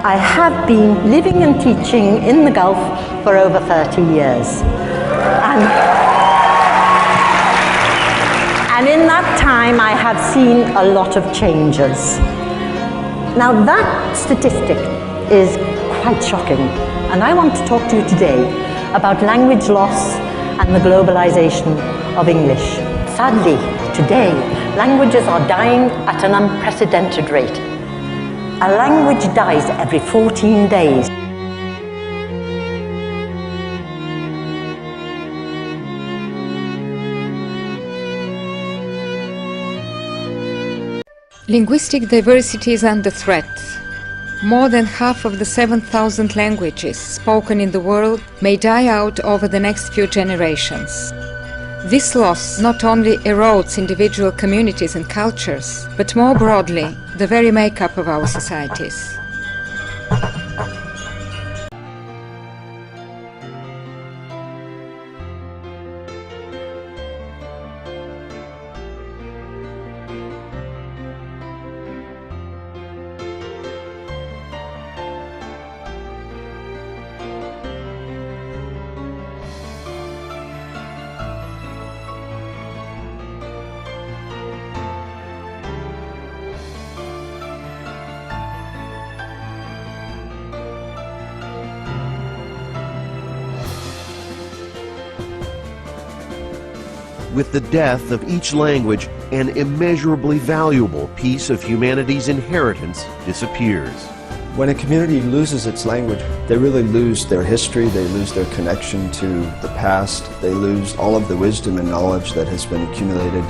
I have been living and teaching in the Gulf for over 30 years. And in that time, I have seen a lot of changes. Now, that statistic is quite shocking, and I want to talk to you today about language loss and the globalization of English. Sadly, today, languages are dying at an unprecedented rate. A language dies every 14 days. Linguistic diversity is under threat. More than half of the 7,000 languages spoken in the world may die out over the next few generations. This loss not only erodes individual communities and cultures, but more broadly, the very makeup of our societies. With the death of each language, an immeasurably valuable piece of humanity's inheritance disappears. When a community loses its language, they really lose their history, they lose their connection to the past, they lose all of the wisdom and knowledge that has been accumulated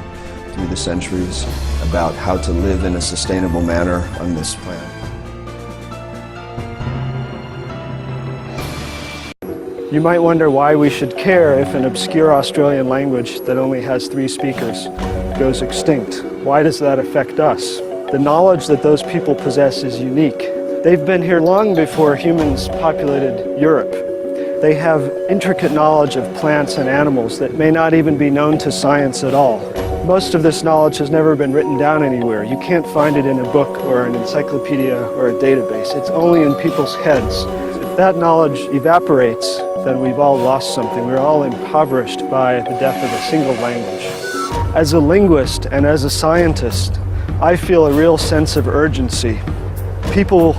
through the centuries about how to live in a sustainable manner on this planet. You might wonder why we should care if an obscure Australian language that only has 3 speakers goes extinct. Why does that affect us? The knowledge that those people possess is unique. They've been here long before humans populated Europe. They have intricate knowledge of plants and animals that may not even be known to science at all. Most of this knowledge has never been written down anywhere. You can't find it in a book or an encyclopedia or a database. It's only in people's heads. If that knowledge evaporates, then we've all lost something. We're all impoverished by the death of a single language. As a linguist and as a scientist, I feel a real sense of urgency. People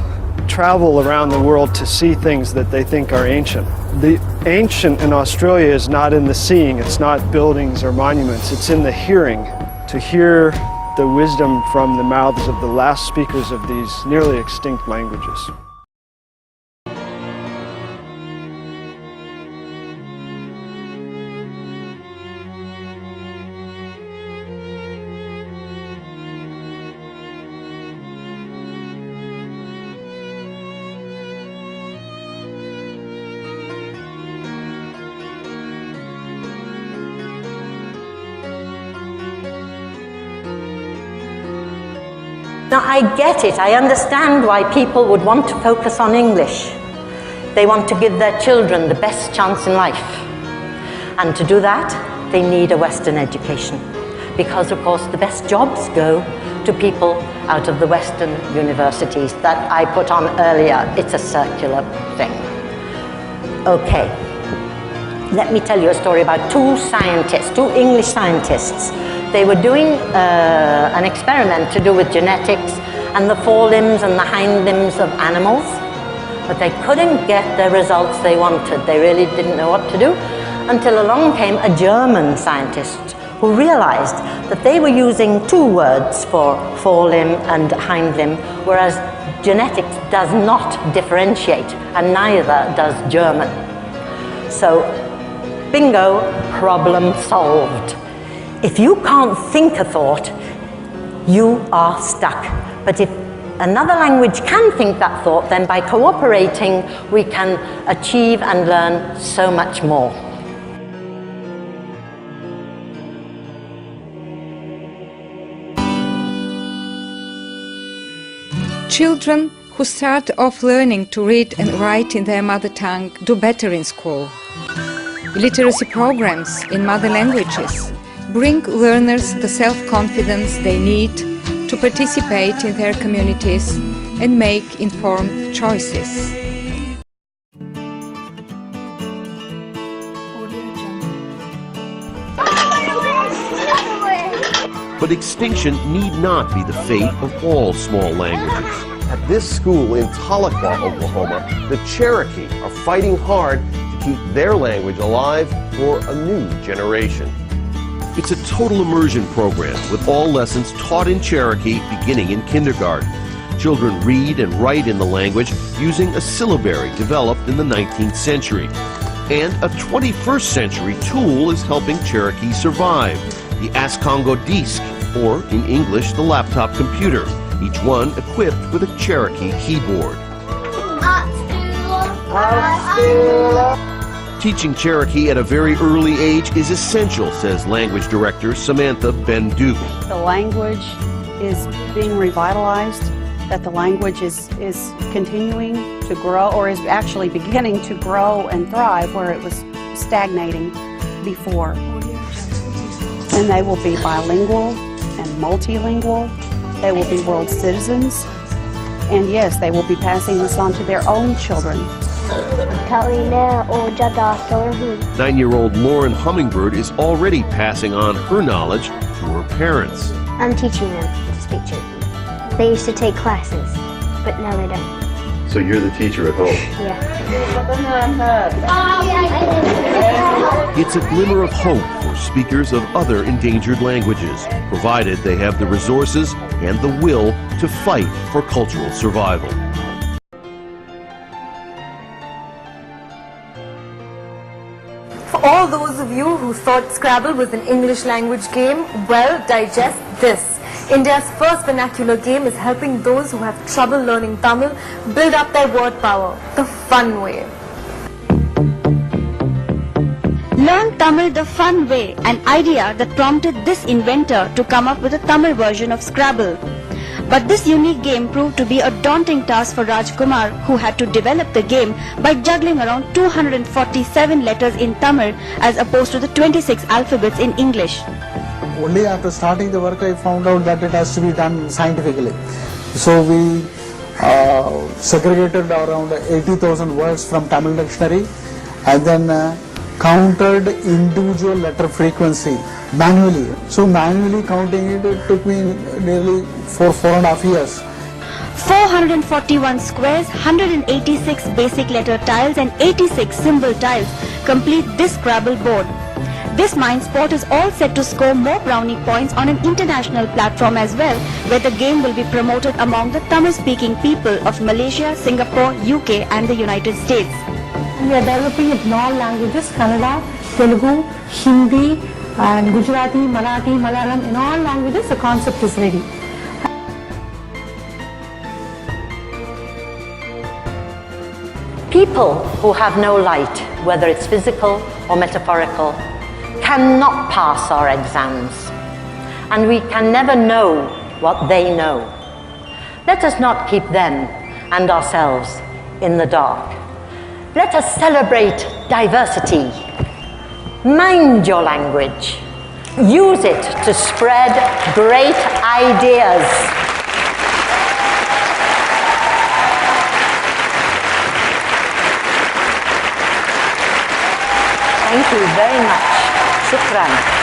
travel around the world to see things that they think are ancient. The ancient in Australia is not in the seeing, it's not buildings or monuments, it's in the hearing. To hear the wisdom from the mouths of the last speakers of these nearly extinct languages. Now, I get it. I understand why people would want to focus on English. They want to give their children the best chance in life. And to do that, they need a Western education. Because, of course, the best jobs go to people out of the Western universities that I put on earlier. It's a circular thing. Okay. Let me tell you a story about 2 scientists, 2 English scientists. They were doing an experiment to do with genetics and the forelimbs and the hind limbs of animals, but they couldn't get the results they wanted. They really didn't know what to do until along came a German scientist who realized that they were using 2 words for forelimb and hind limb, whereas genetics does not differentiate, and neither does German. So, bingo, problem solved. If you can't think a thought, you are stuck. But if another language can think that thought, then by cooperating, we can achieve and learn so much more. Children who start off learning to read and write in their mother tongue do better in school. Literacy programs in mother languages bring learners the self-confidence they need to participate in their communities and make informed choices. But extinction need not be the fate of all small languages. At this school in Tahlequah, Oklahoma, the Cherokee are fighting hard to keep their language alive for a new generation. It's a total immersion program with all lessons taught in Cherokee beginning in kindergarten. Children read and write in the language using a syllabary developed in the 19th century. And a 21st century tool is helping Cherokee survive, the Ascongo Disc, or in English, the laptop computer, each one equipped with a Cherokee keyboard. Teaching Cherokee at a very early age is essential, says language director Samantha Ben-Duke. The language is being revitalized, that the language is continuing to grow, or is actually beginning to grow and thrive where it was stagnating before. And they will be bilingual and multilingual. They will be world citizens. And yes, they will be passing this on to their own children. 9-year-old Lauren Hummingbird is already passing on her knowledge to her parents. I'm teaching them to speak Cherokee. They used to take classes, but now they don't. So you're the teacher at home? Yeah. It's a glimmer of hope for speakers of other endangered languages, provided they have the resources and the will to fight for cultural survival. For all those of you who thought Scrabble was an English language game, well, digest this. India's first vernacular game is helping those who have trouble learning Tamil build up their word power, the fun way. Learn Tamil the fun way, an idea that prompted this inventor to come up with a Tamil version of Scrabble. But this unique game proved to be a daunting task for Rajkumar, who had to develop the game by juggling around 247 letters in Tamil as opposed to the 26 alphabets in English. Only after starting the work I found out that it has to be done scientifically. So we segregated around 80,000 words from Tamil dictionary and then counted individual letter frequency manually. So manually counting it took me nearly 4.5 years. 441 squares, 186 basic letter tiles and 86 symbol tiles complete this Scrabble board. This mind sport is all set to score more brownie points on an international platform as well, where the game will be promoted among the Tamil-speaking people of Malaysia, Singapore, UK and the United States. We are developing it in all languages, Kannada, Telugu, Hindi and Gujarati, Marathi, Malayalam, in all languages the concept is ready. People who have no light, whether it's physical or metaphorical, cannot pass our exams, and we can never know what they know. Let us not keep them and ourselves in the dark. Let us celebrate diversity. Mind your language. Use it to spread great ideas. Thank you very much. Shukran.